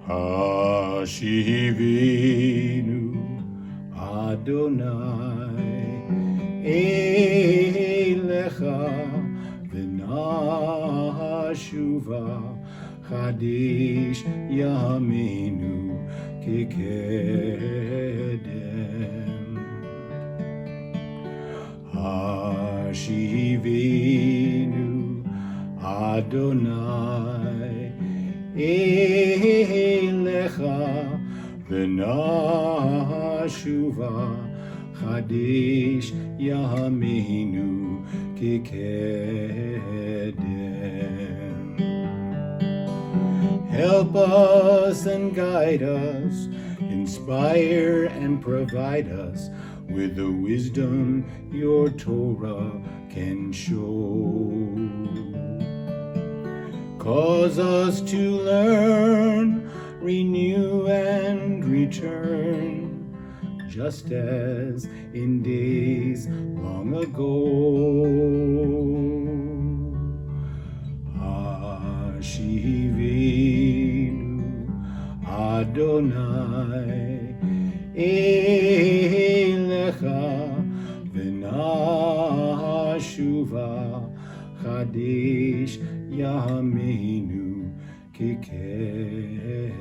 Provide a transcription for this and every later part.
Hashivinu Adonai Elecha v'nashuva Kaddish Yameinu Kekedem Hashivinu Adonai Elecha v'nashuva Kaddish Yameinu Kekedem. Help us and guide us, inspire and provide us with the wisdom your Torah can show. Cause us to learn, renew and return, just as in days long ago. Hashivinu Adonai Elecha v'nashuva Kaddish Yameinu Kekedem.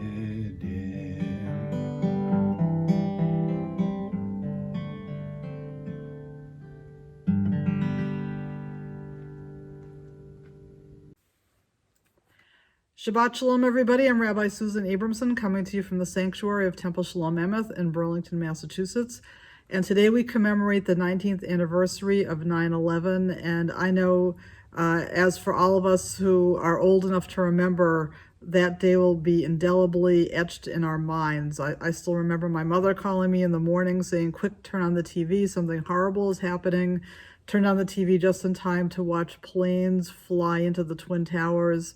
Shabbat Shalom, everybody. I'm Rabbi Susan Abramson, coming to you from the sanctuary of Temple Shalom Emeth in Burlington, Massachusetts. And today we commemorate the 19th anniversary of 9/11. And I know, as for all of us who are old enough to remember, that day will be indelibly etched in our minds. I still remember my mother calling me in the morning saying, "Quick, turn on the TV, something horrible is happening." Turned on the TV just in time to watch planes fly into the Twin Towers.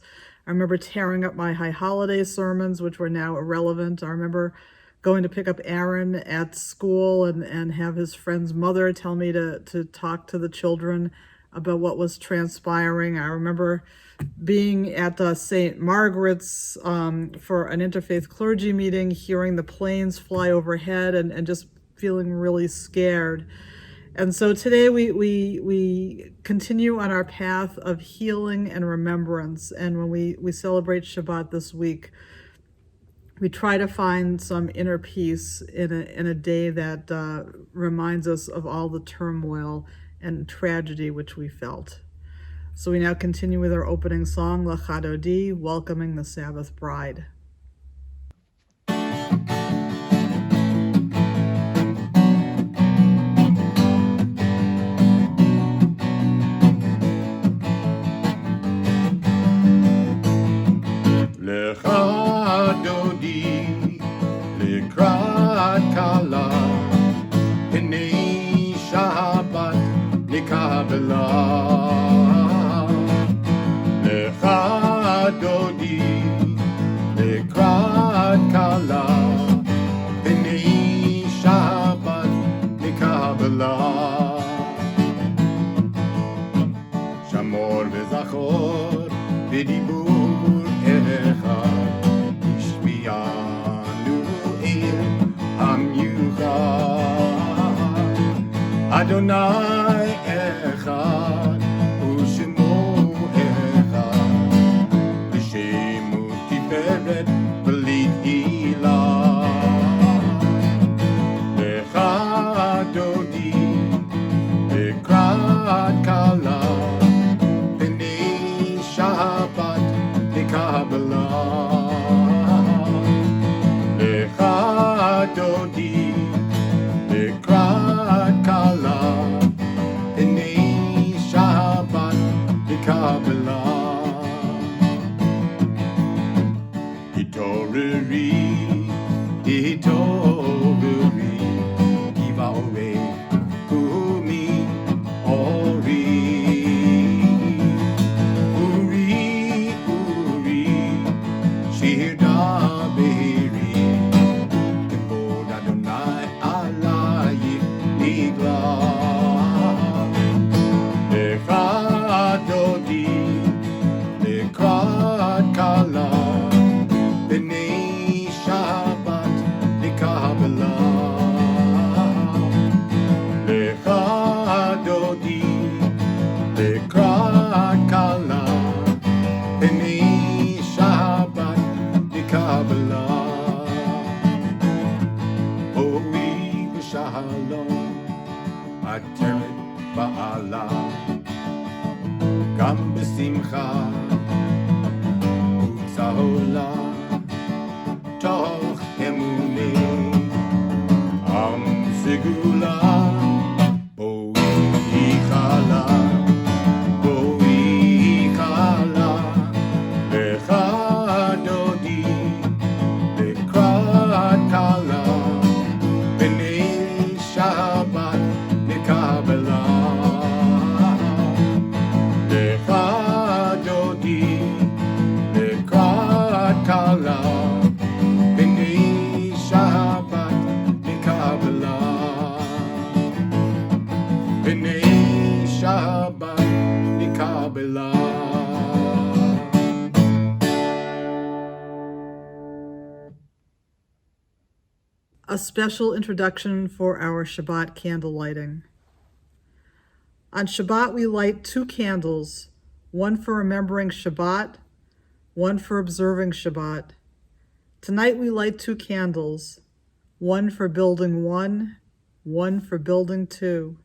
I remember tearing up my high holiday sermons, which were now irrelevant. I remember going to pick up Aaron at school and have his friend's mother tell me to talk to the children about what was transpiring. I remember being at St. Margaret's for an interfaith clergy meeting, hearing the planes fly overhead and just feeling really scared. And so today we continue on our path of healing and remembrance. And when we celebrate Shabbat this week, we try to find some inner peace in a day that reminds us of all the turmoil and tragedy which we felt. So we now continue with our opening song, L'Chadodi, welcoming the Sabbath bride. L'Chadodi L'Krat Kala P'nei Shabbat Nikabela L'Chadodi L'Krat Kala P'nei Shabbat Nikabela Shamor v'Zachor v'Dibur Echad Ishmianu El HaMyuchad Adonai Echad U'Shemo Echad V'Shemu Tiferet V'Lit Ilah L'Chadodi L'Krat Kala P'nei Shabbat Nikabela L'Chadodi L'Krat Kala P'nei Shabbat Nikabela Hitoreri Hitoreri Giva Ore Kumi Ori עם בשמחה וצהולה תוך אמוני עם סגולה בואי חלה בואי חלה לך דודי לקראת קלה בני שבת נקבלה לך דודי לקראת קלה בני שבת נקבלה בני שבת נקבלה. A special introduction for our Shabbat candle lighting. On Shabbat, we light 2 candles, one for remembering Shabbat, one for observing Shabbat. Tonight we light 2 candles, one for building 1, one for building 2,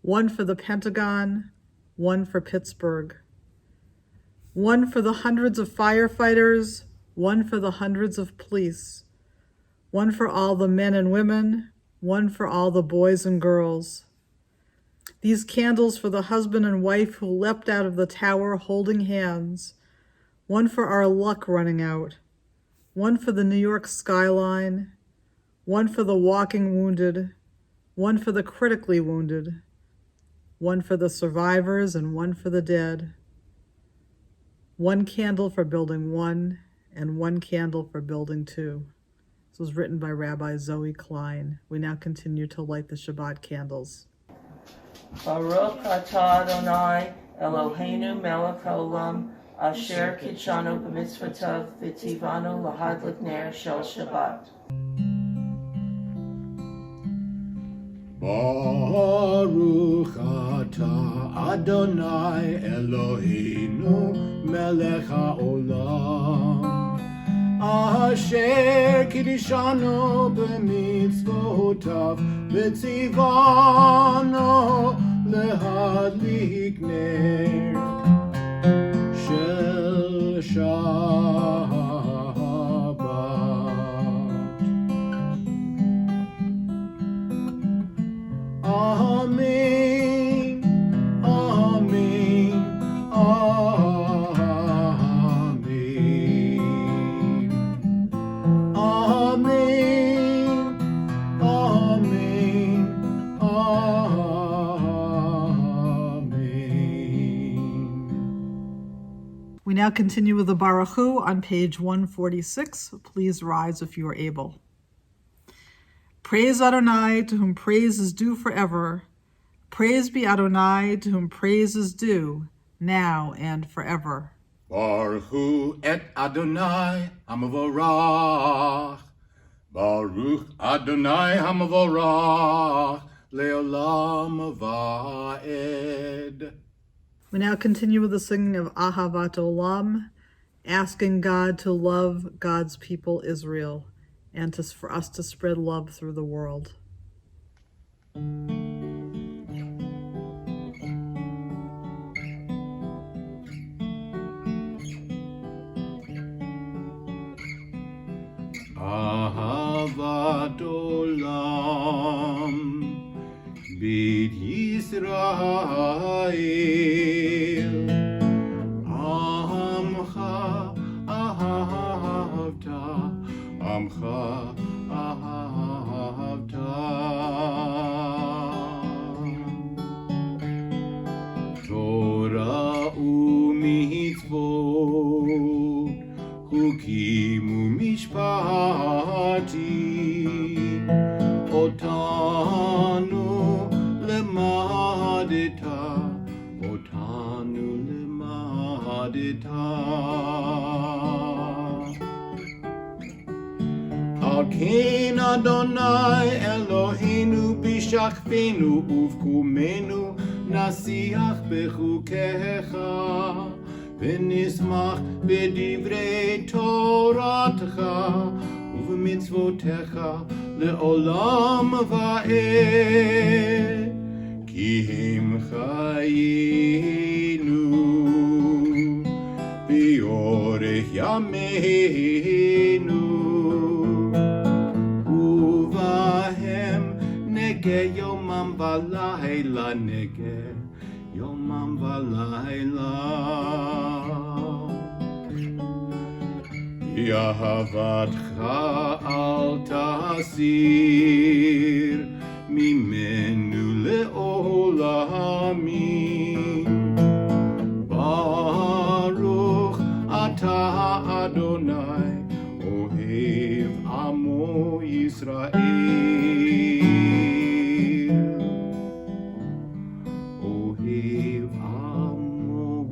one for the Pentagon, one for Pittsburgh, one for the hundreds of firefighters, one for the hundreds of police, one for all the men and women, one for all the boys and girls. These candles for the husband and wife who leapt out of the tower holding hands, one for our luck running out, one for the New York skyline, one for the walking wounded, one for the critically wounded, one for the survivors and one for the dead. 1 candle for building 1 and 1 candle for building 2. This was written by Rabbi Zoe Klein. We now continue to light the Shabbat candles. Baruch atah Adonai Eloheinu melech haolam asher kitshanu b'mitzvotav v'tivanu lahadlik ner shel Shabbat. Baruch atah Adonai Eloheinu melech haolam asher kiddushanu b'mitzvotav v'tzivanu lehadlik ner shel Shabbat. Amen, amen, amen. Amen, amen, amen. We now continue with the Baruch Hu on page 146. Please rise if you are able. Praise Adonai, to whom praise is due forever. Praise be Adonai, to whom praise is due, now and forever. Baruch Hu et Adonai Hamavorach. Baruch Adonai Hamavorach Leolam Vaed. We now continue with the singing of Ahavat Olam, asking God to love God's people Israel, and for us to spread love through the world. Ahavat Olam Beit Yisrael Amcha Ahavta Amcha Ahavta Torah u'mitzvot Chukim u'mishpatim Otanu lemadeta Otanu lemadeta Al ken Adonai Eloheinu bishachvenu uvkumenu nasiach bechukecha v'nismach b'divrei toratcha uv'mitzvotecha le'olam va'ed ki him chayinu עמנו, ובהם נגה יומם ולילה, נגה יומם ולילה. כי אהבתך אל תסיר ממנו לעולמים. ברוך אתה אדוני, אוהב עמו ישראל. אוהב עמו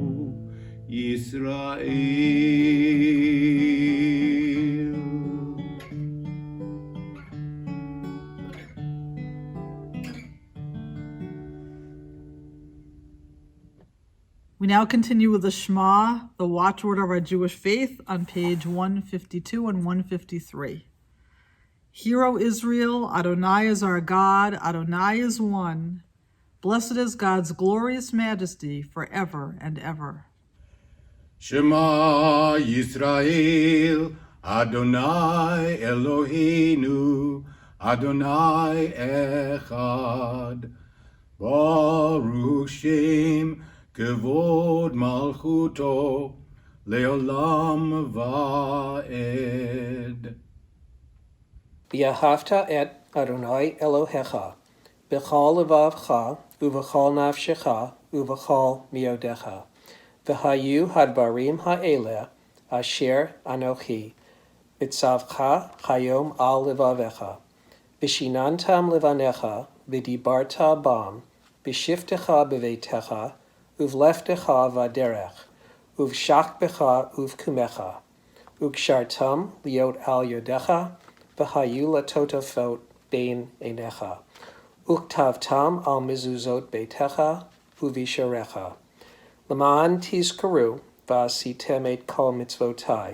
ישראל. We now continue with the Shema, the watchword of our Jewish faith, on page 152 and 153. Hear, O Israel, Adonai is our God, Adonai is one. Blessed is God's glorious majesty forever and ever. Shema Yisrael, Adonai Eloheinu, Adonai Echad. Baruch Shem Kevod Malchuto Leolam Vaed. V'ahavta et Adonai Elohecha b'chol levavcha uv'chol nafshecha uv'chol miodecha v'hayu hadbarim ha'eleh asher anochi mitzavcha chayom al levavecha v'shinantam levanecha v'dibarta bam v'shiftecha b'veitecha uv'leftecha v'aderech uv'shachbecha uv'kumecha ukshartam liot al yodecha v'hayu latotafot bein einecha uktavtam al mezuzot beitecha uvisharecha Laman tizkaru v'asitem et kol mitzvotai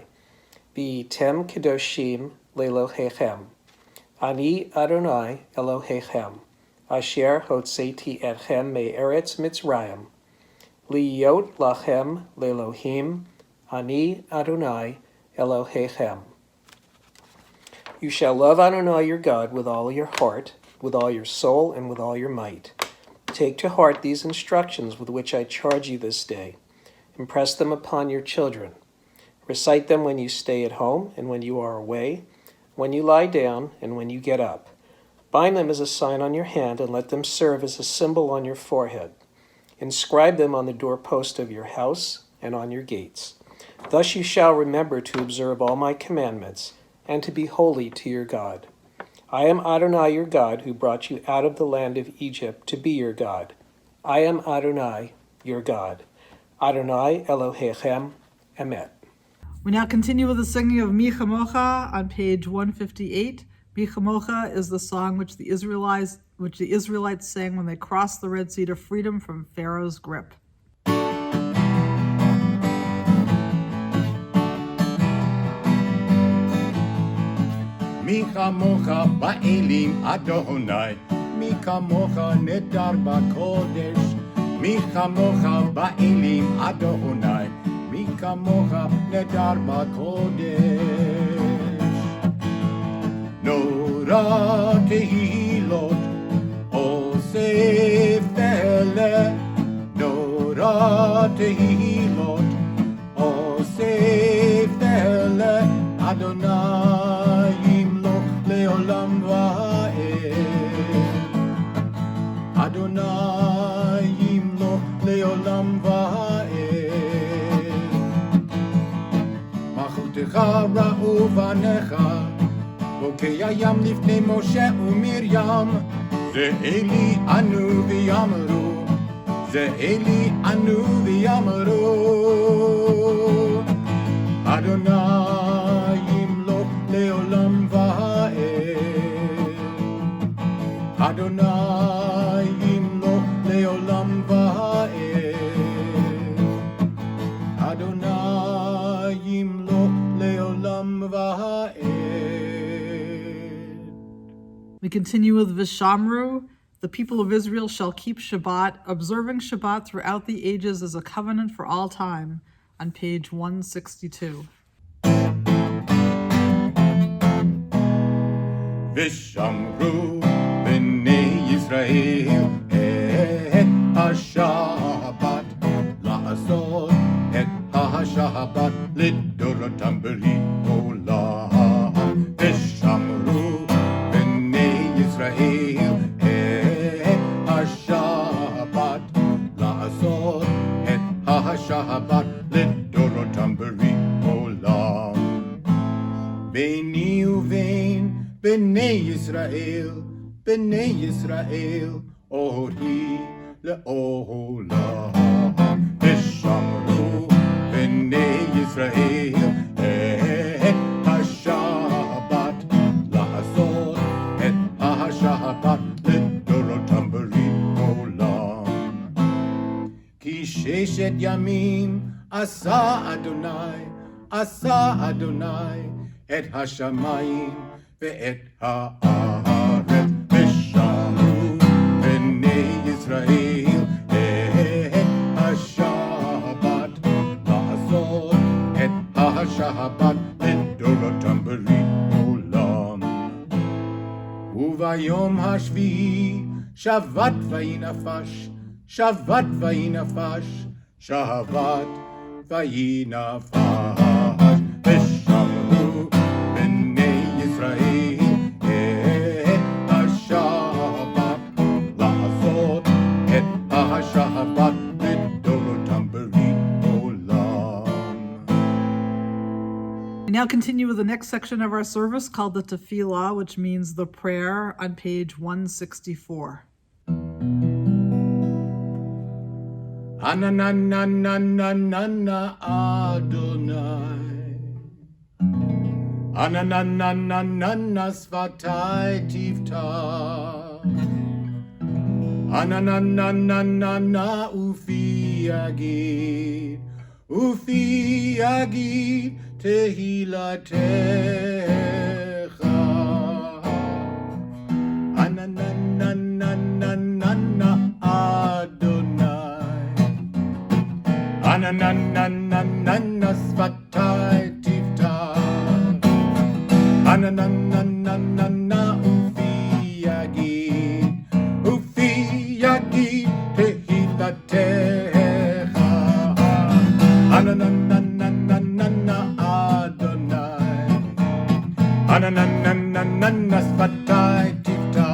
v'yitem kedoshim lelohechem Ani Adonai Elohechem asher hotzeti etchem me'eretz Mitzrayim liyot lachem lelohim Ani Adonai Elohechem. You shall love Adonai your God with all your heart, with all your soul, and with all your might. Take to heart these instructions with which I charge you this day. Impress them upon your children. Recite them when you stay at home and when you are away, when you lie down and when you get up. Bind them as a sign on your hand and let them serve as a symbol on your forehead. Inscribe them on the doorpost of your house and on your gates. Thus you shall remember to observe all my commandments and to be holy to your God. I am Adonai your God, who brought you out of the land of Egypt to be your God. I am Adonai your God. Adonai Elohechem Emeth. We now continue with the singing of Mi Chamocha on page 158. Mi Chamocha is the song which the Israelites sang when they crossed the Red Sea to freedom from Pharaoh's grip. מי כמוך באלים אדוני, מי כמוך נדר בקודש, מי כמוך באלים אדוני, מי כמוך נדר בקודש. נורא תהילות אוסף פלא, נורא תהילות אוסף פלא, אדוני לעולם ועד, אדוני ימלוך לעולם ועד. מלכותך ראו בניך, בוקע ים לפני משה ומרים. זה אלי אנו ויאמרו, זה אלי אנו ויאמרו, אדוני ימלוך לעולם ועד. Adonai yimloch leolam va'ed. Adonai yimloch leolam va'ed. We continue with Vishamru. The people of Israel shall keep Shabbat, observing Shabbat throughout the ages as a covenant for all time, on page 162. ושמרו בני ישראל את השבת, לעשות את השבת לדורותם ברית עולם. ושמרו בני ישראל את השבת, לעשות את השבת לדורותם ברית עולם. ביני ובין בני ישראל, בני ישראל, אורי לעולם. ושמרו בני ישראל את השבת, לעשות את השבת לדורותם ברית עולם. כי ששת ימים עשה אדוני את השמיים ואת הארץ. ושמרו בני ישראל את השבת, לעשות את השבת לדורותם ברית עולם. וביום השביעי שבת וינפש, שבת וינפש, שבת וינפש. ושמרו בני ישראל את השבת, לעשות את השבת לדורותם ברית עולם. We now continue with the next section of our service called the Tefillah, which means the prayer, on page 164. Anananananana Adonai, Ananananana Svatai Tivta, Ananananana Ufi Agid, Ufi Agid Tehilatecha, Ananananana Adonai, Ananananana Svatai Tivta, Ananananana Ufi Agid, Ufi Agid Tehilatecha, Ananananana Adonai, Ananananana Svatai Tivta,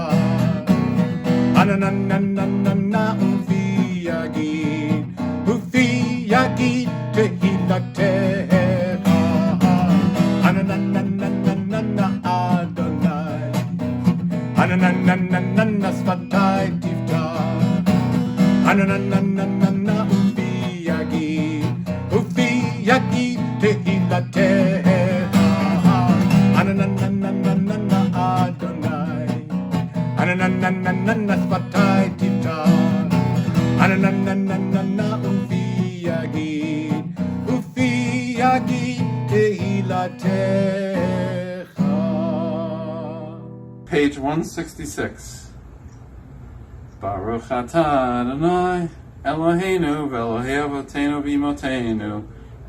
Ananananana Ufi Agid, Ufi Agid Tehilatecha, Ananananana Adonai, Ananananana Svatai Tivta, Ananananana Ufi Agid, Ufi Agid Tehilatecha, Ananananana Adonai, Ananananana Svatai Tivta, Ananananana Ufi Agid, Ufi Agid Tehilatecha. Page 166. Baruch atah Adonai Eloheinu v'Elohei Avotenu v'Imotenu,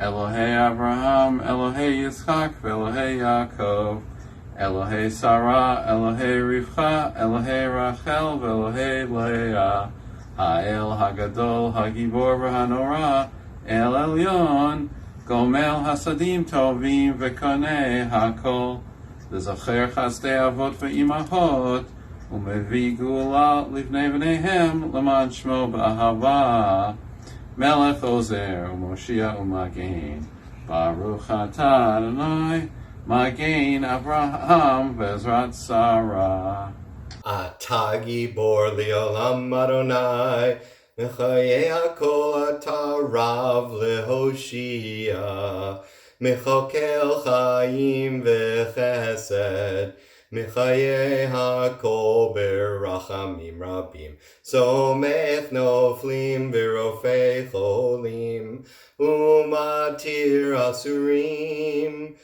Elohei Abraham, Elohei Yitzchak, v'Elohei Yaakov, Elohei Sarah, Elohei Rivcha, Elohei Rachel, v'Elohei Leah, Ha'el Hagadol, Hagibor v'Hanora, El Elyon, Gomel Hasadim Tovim v'Konei Hakol, L'Zocher Chazdei Avot v'Imahot, Umevi Gula Livnei V'neihem, L'man Shmo B'Ahava, Melech Ozer, Umoshia Umagein, Baruch atah Adonai, Magein Avraham v'Ezrat Sarah. Ata gibor li'olam Adonai, Mechayei hakol ata rav lehoshia, Mechokel chayim v'chesed, Mechayei hakol berachamim rabim, Somech noflim v'rofei cholim, Umatir asurim,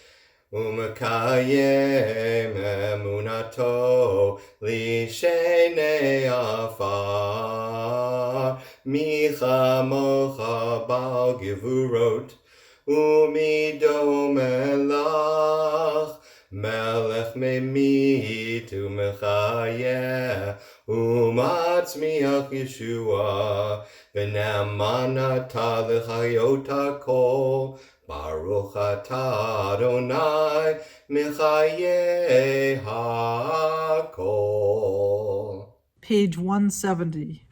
Umekayem emunato lishenei afar, Micha mocha bal gevurot, Umido melach melech memit umechayeh, umatzmiach Yeshua, v'ne'aman ata l'chayot hakol, Baruch atah Adonai, mechayeh hakol. Page 170.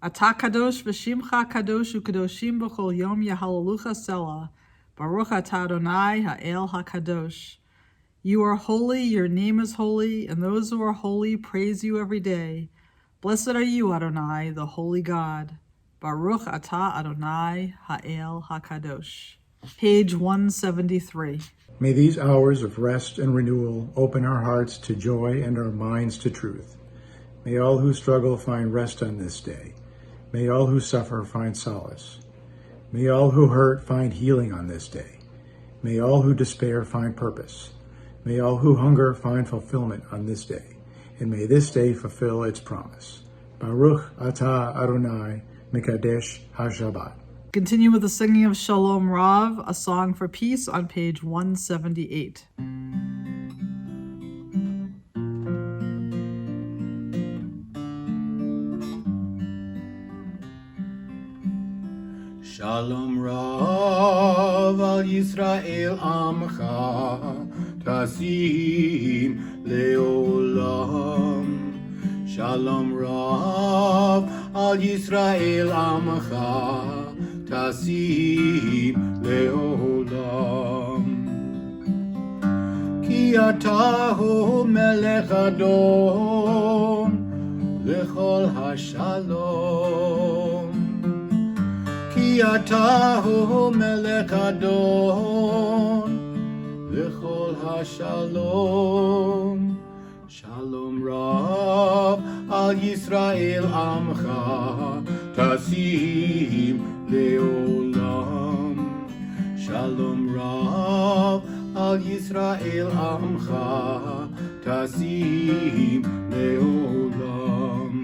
Ata kadosh v'shimcha kadosh u'kadoshim b'chol yom yahalalucha selah. Baruch atah Adonai ha'el hakadosh. You are holy, your name is holy, and those who are holy praise you every day. Blessed are you, Adonai, the holy God. Baruch atah Adonai ha'el hakadosh. Page 173. May these hours of rest and renewal open our hearts to joy and our minds to truth. May all who struggle find rest on this day. May all who suffer find solace. May all who hurt find healing on this day. May all who despair find purpose. May all who hunger find fulfillment on this day. And may this day fulfill its promise. Baruch atah Adonai Mekadesh HaShabbat. Continue with the singing of Shalom Rav, a song for peace, on page 178. Shalom Rav al Yisrael Amcha Tasim Leolam. Shalom Rav al Yisrael Amcha Tasim Leolam. Ki atahu melech adon lechol hashalom. Ki atahu melech adon lechol hashalom. Shalom Rav al Yisrael Amcha Tasim Leolam. Shalom Rav al Yisrael Amcha Tasim Leolam.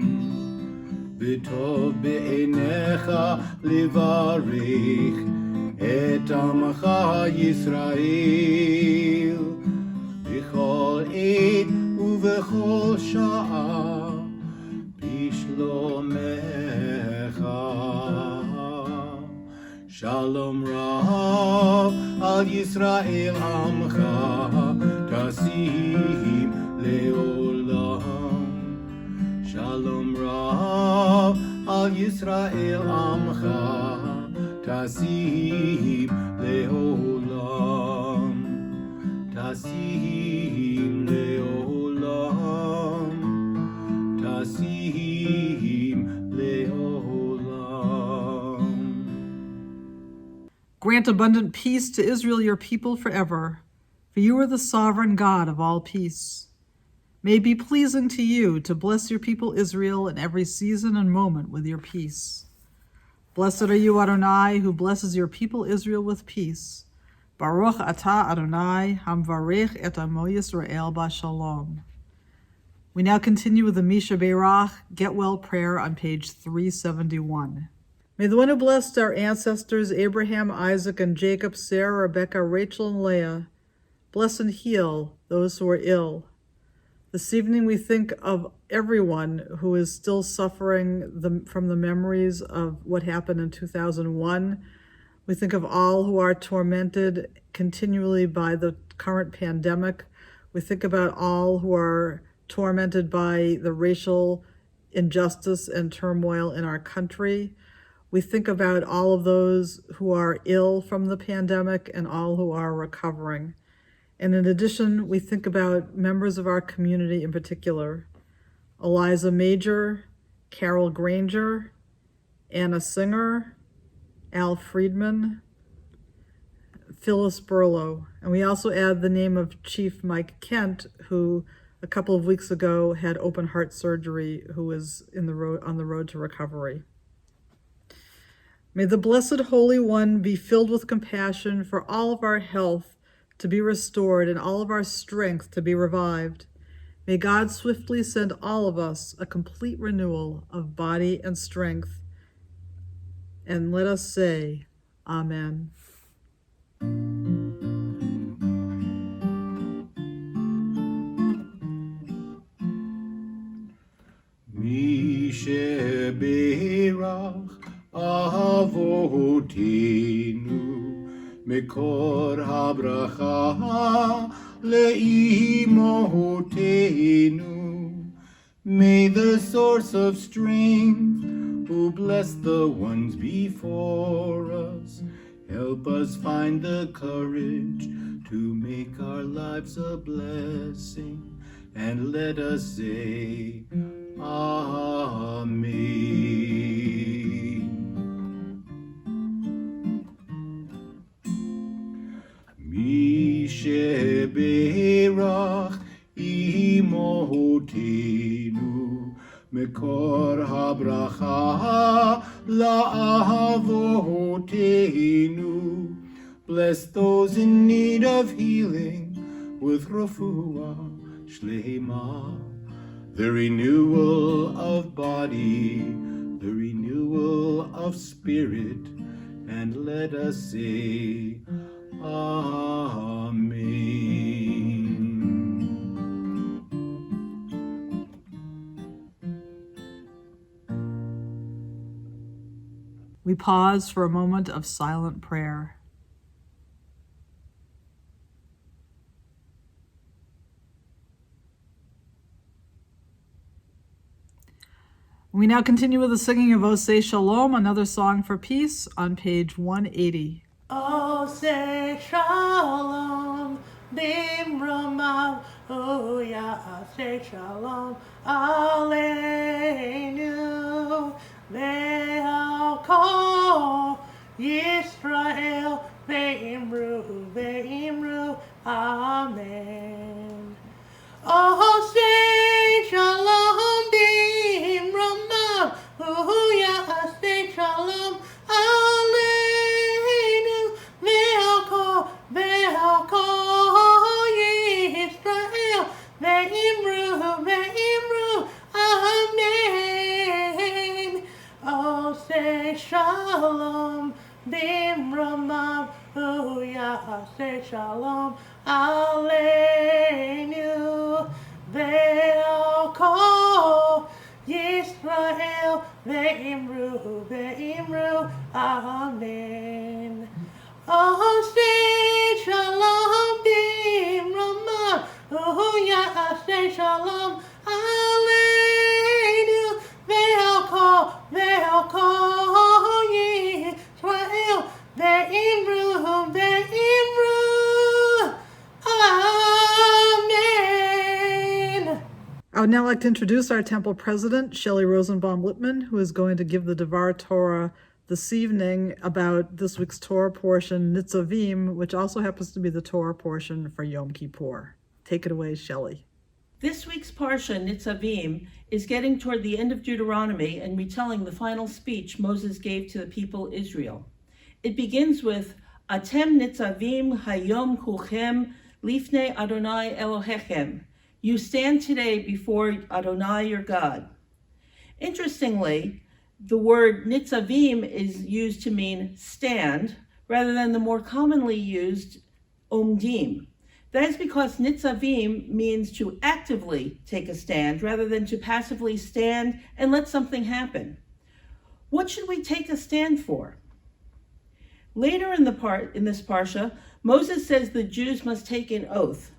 V'tov be'enecha levarich et Amcha Yisrael b'chol עת ובכל שעה בשלומך. Shalom Rav al Yisrael Amcha Tasim Leolam. Shalom Rav al Yisrael Amcha Tasim Leolam. Tasim Leolam. Tasim Leolam. Grant abundant peace to Israel, your people, forever, for you are the sovereign God of all peace. May it be pleasing to you to bless your people Israel in every season and moment with your peace. Blessed are you, Adonai, who blesses your people Israel with peace. Baruch atah Adonai, hamvarech et amo Yisrael b'shalom. We now continue with the Misha Beirach, Get Well Prayer, on page 371. May the one who blessed our ancestors Abraham, Isaac, and Jacob, Sarah, Rebekah, Rachel, and Leah, bless and heal those who are ill. This evening we think of everyone who is still suffering from the memories of what happened in 2001. We think of all who are tormented continually by the current pandemic. We think about all who are tormented by the racial injustice and turmoil in our country. We think about all of those who are ill from the pandemic and all who are recovering. And in addition, we think about members of our community in particular: Eliza Major, Carol Granger, Anna Singer, Al Friedman, Phyllis Burlow. And we also add the name of Chief Mike Kent, who a couple of weeks ago had open heart surgery, who is on the road to recovery. May the Blessed Holy One be filled with compassion for all of our health to be restored and all of our strength to be revived. May God swiftly send all of us a complete renewal of body and strength. And let us say, Amen. sheberach avotenu mekor habracha leimotenu. May the source of strength, who bless the ones before us, help us find the courage to make our lives a blessing, and let us say, Amen. Mi sheberach imotenu mekor habracha la'avotenu. Bless those in need of healing with refuah shlema, the renewal of body, the renewal of spirit, and let us say, Amen. We pause for a moment of silent prayer. We now continue with the singing of Oseh Shalom, another song for peace, on page 180. Oseh Shalom Bimromav Ya'aseh Shalom Aleinu Ve'al Kol Yisrael Ve'imru Amen. Oseh Shalom Bimromav Ya'aseh Shalom Aleinu Ve'al Kol Yisrael Ve'imru Amen. Oseh Shalom Bimromav Ya'aseh Shalom Aleinu Ve'al Kol Yisrael Ve'imru Amen. Oseh Shalom Bimromav Ya'aseh Shalom Aleinu Ve'al Kol Yisrael Ve'imru Amen. I would now like to introduce our temple president, Shelley Rosenbaum-Lippman, who is going to give the Devar Torah this evening about this week's Torah portion, Nitzavim, which also happens to be the Torah portion for Yom Kippur. Take it away, Shelley. This week's Parsha, Nitzavim, is getting toward the end of Deuteronomy and retelling the final speech Moses gave to the people Israel. It begins with, Atem Nitzavim Hayom Kulchem Lifnei Adonai Elohechem. You stand today before Adonai your God. Interestingly, the word Nitzavim is used to mean stand, rather than the more commonly used Omdim. That is because Nitzavim means to actively take a stand, rather than to passively stand and let something happen. What should we take a stand for? Later in this Parsha, Moses says the Jews must take an oath.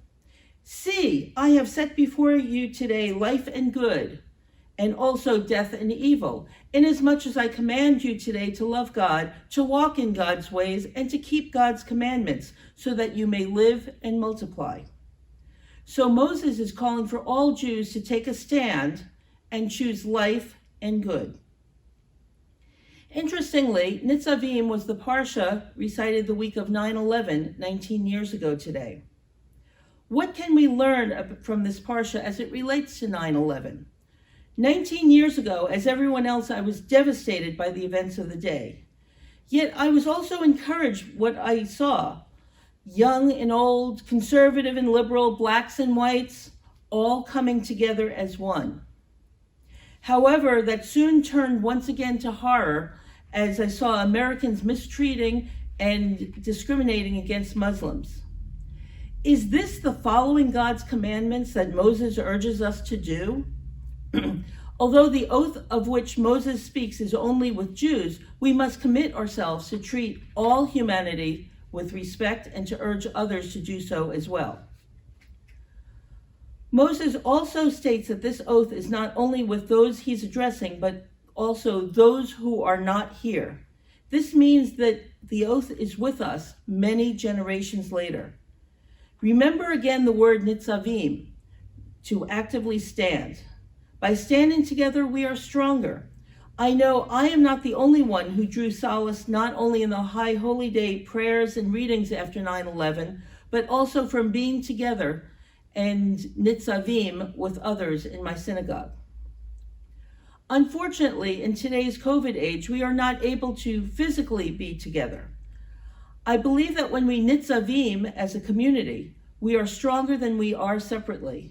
See, I have set before you today life and good, and also death and evil, inasmuch as I command you today to love God, to walk in God's ways, and to keep God's commandments, so that you may live and multiply. So Moses is calling for all Jews to take a stand and choose life and good. Interestingly, Nitzavim was the Parsha recited the week of 9/11, 19 years ago today. What can we learn from this Parsha as it relates to 9/11? 19 years ago, as everyone else, I was devastated by the events of the day. Yet I was also encouraged what I saw. Young and old, conservative and liberal, blacks and whites, all coming together as one. However, that soon turned once again to horror as I saw Americans mistreating and discriminating against Muslims. Is this the following God's commandments that Moses urges us to do? Although the oath of which Moses speaks is only with Jews, we must commit ourselves to treat all humanity with respect and to urge others to do so as well. Moses also states that this oath is not only with those he's addressing, but also those who are not here. This means that the oath is with us many generations later. Remember again the word nitzavim, to actively stand. By standing together, we are stronger. I know I am not the only one who drew solace not only in the High Holy Day prayers and readings after 9/11, but also from being together and nitzavim with others in my synagogue. Unfortunately, in today's COVID age, we are not able to physically be together. I believe that when we nitzavim as a community, we are stronger than we are separately.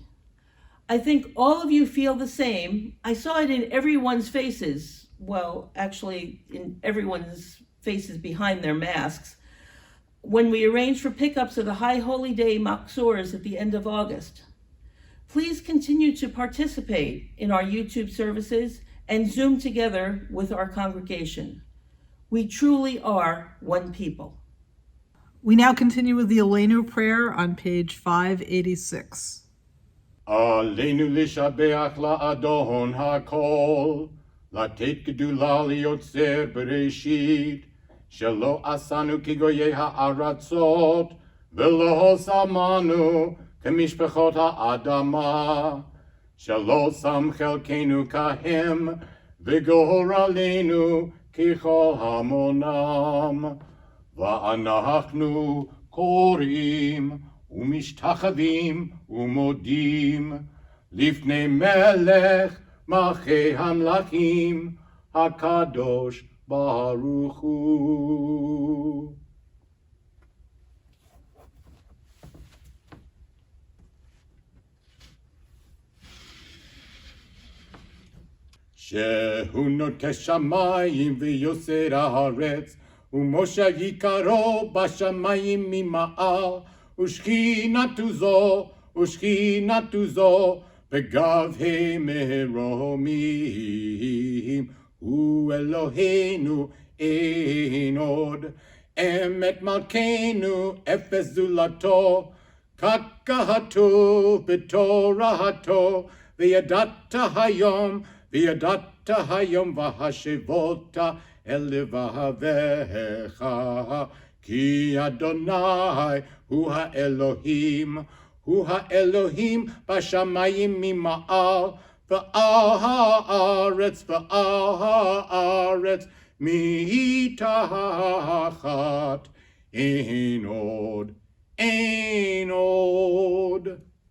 I think all of you feel the same. I saw it in everyone's faces. Well, actually, in everyone's faces behind their masks, when we arranged for pickups of the High Holy Day Machzors at the end of August. Please continue to participate in our YouTube services and Zoom together with our congregation. We truly are one people. We now continue with the Elena Prayer on page 586. Aleinu lishabeach la'adon hakol, latet gedula liyotzer bereshit, shelo asanu kigoyei ha'aratzot, velo samanu kemishpechot ha'adama, shelo sam chelkenu kahem, v'goralenu kichol hamonam, va'anachnu korim, ומשתחווים ומודים לפני מלך מלכי המלכים הקדוש ברוך הוא. שהוא נוטה שמיים ויוסר הארץ ומשה יקרו בשמיים ממעל ושכינתו זו בגבהי מרומים, הוא אלוהינו אין עוד, אמת מלכנו אפס זולתו, כך כתוב בתורתו, וידעת היום והשבות אל לבביך, כי אדוני הוא האלוהים בשמיים ממעל, ועל הארץ מתחת, אין עוד.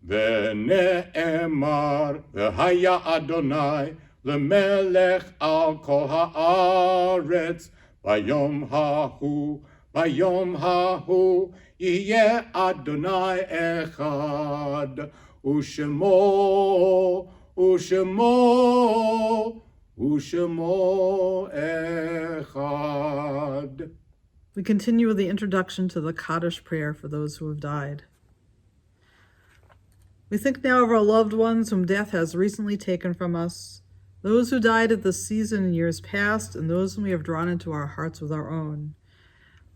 ונאמר, והיה אדוני למלך על כל הארץ, ביום ההוא יהיה אדוני אחד, ושמו אחד. We continue with the introduction to the Kaddish prayer for those who have died. We think now of our loved ones whom death has recently taken from us, those who died at this season in years past, and those whom we have drawn into our hearts with our own.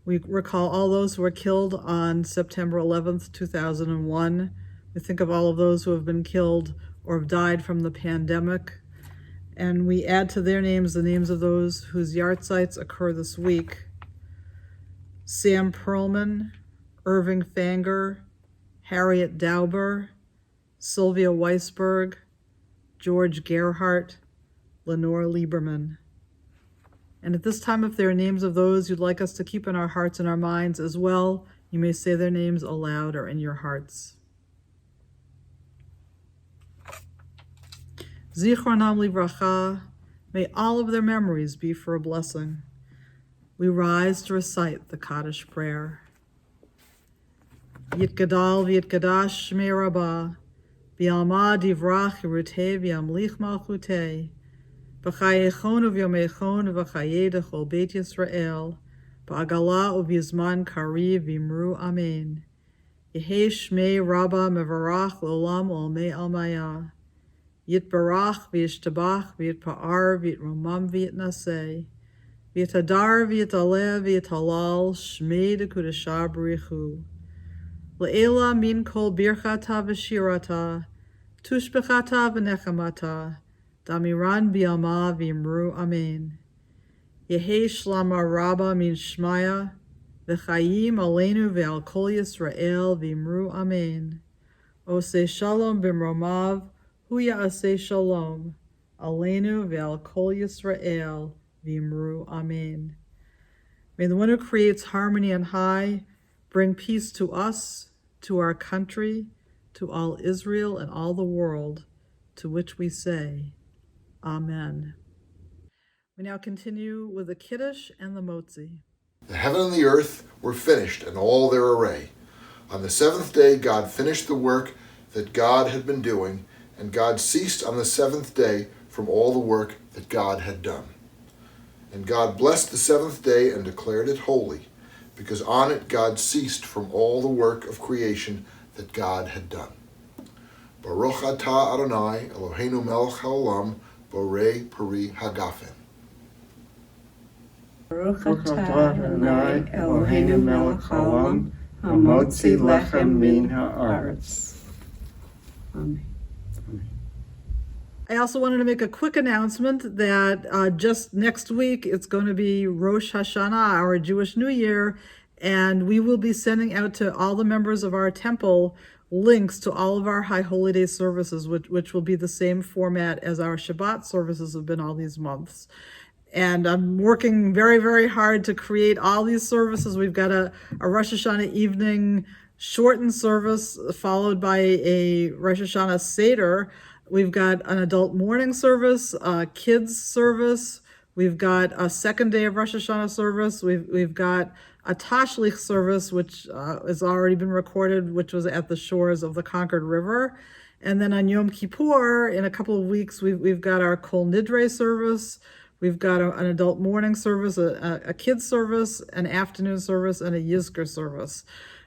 We recall all those who were killed on September 11th, 2001. We think of all of those who have been killed or have died from the pandemic. And we add to their names the names of those whose yahrzeits occur this week. Sam Perlman, Irving Fanger, Harriet Dauber, Sylvia Weisberg, George Gerhardt, Lenore Lieberman. And at this time, if there are names of those you'd like us to keep in our hearts and our minds as well, you may say their names aloud or in your hearts. Zichronam livracha, may all of their memories be for a blessing. We rise to recite the Kaddish prayer. Yitgadal v'yitgadash shmei rabbah, v'yalma divrach yeruteh v'yamlich malchuteh, v'chayechon uvyomechon v'chayeh dechol beit Yisrael, ba'agala uvyzman kariv v'imru amen. Yehei shmei rabbah mevarach l'olam olmei almaya. Yitbarach, v'yishtabach, v'yitpa'ar, v'yitromam, v'yitnaseh, v'yitadar, v'yitaleh, v'yitalal, shmei dekudashah b'richu. Le'ela min kol birchata v'shirata, tushbechata v'nechamata, damiran bi'alma v'imru amen. Yehei shlama rabba min shmaya, v'chayim aleinu ve'al kol Yisrael v'imru amen. Oseh shalom b'mromav, hu ya'aseh shalom, aleinu ve'al kol Yisrael v'imru amen. May the one who creates harmony on high bring peace to us, to our country, to all Israel and all the world, to which we say, Amen. We now continue with the Kaddish and the Motzi. The heaven and the earth were finished in all their array. On the seventh day God finished the work that God had been doing, and God ceased on the seventh day from all the work that God had done. And God blessed the seventh day and declared it holy, because on it God ceased from all the work of creation that God had done. Baruch atah Adonai Eloheinu melech haolam borei peri hagafen. Baruch atah Adonai Eloheinu melech haolam hamotzi lechem min haaretz. Amen. I also wanted to make a quick announcement that just next week it's going to be Rosh Hashanah, our Jewish New Year, and we will be sending out to all the members of our temple links to all of our High Holy Day services, which will be the same format as our Shabbat services have been all these months. And I'm working very, very hard to create all these services. We've got a Rosh Hashanah evening shortened service followed by a Rosh Hashanah Seder. We've got an adult morning service, a kids service. We've got a second day of Rosh Hashanah service. We've got a Tashlich service, which has already been recorded, which was at the shores of the Concord River. And then on Yom Kippur, in a couple of weeks, we've got our Kol Nidre service. We've got an adult morning service, a kids service, an afternoon service, and a Yizkor service.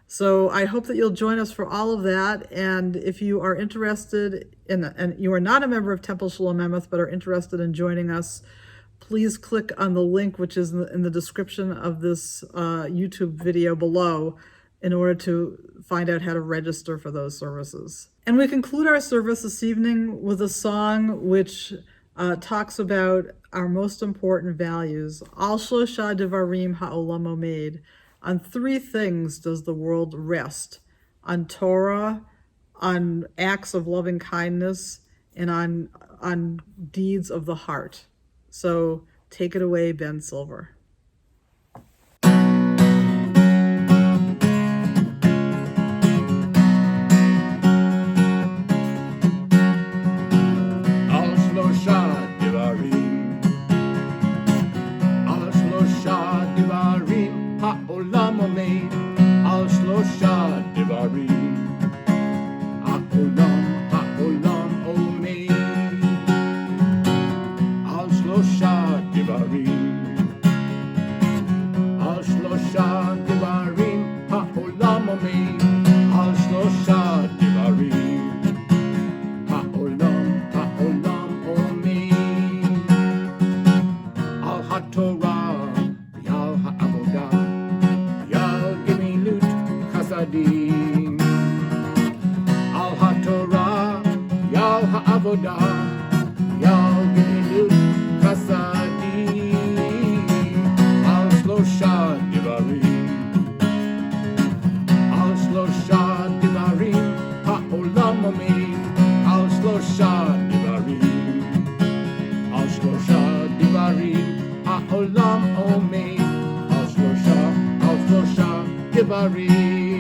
So I hope that you'll join us for all of that. And if you are interested in, and you are not a member of Temple Shalom Emeth, but are interested in joining us, please click on the link, which is in the description of this YouTube video below, in order to find out how to register for those services. And we conclude our service this evening with a song which talks about our most important values. Al Shlosha Devarim Ha'olam Omed. On three things does the world rest: on Torah, on acts of loving kindness, and on deeds of the heart. So take it away, Ben Silver. Devarim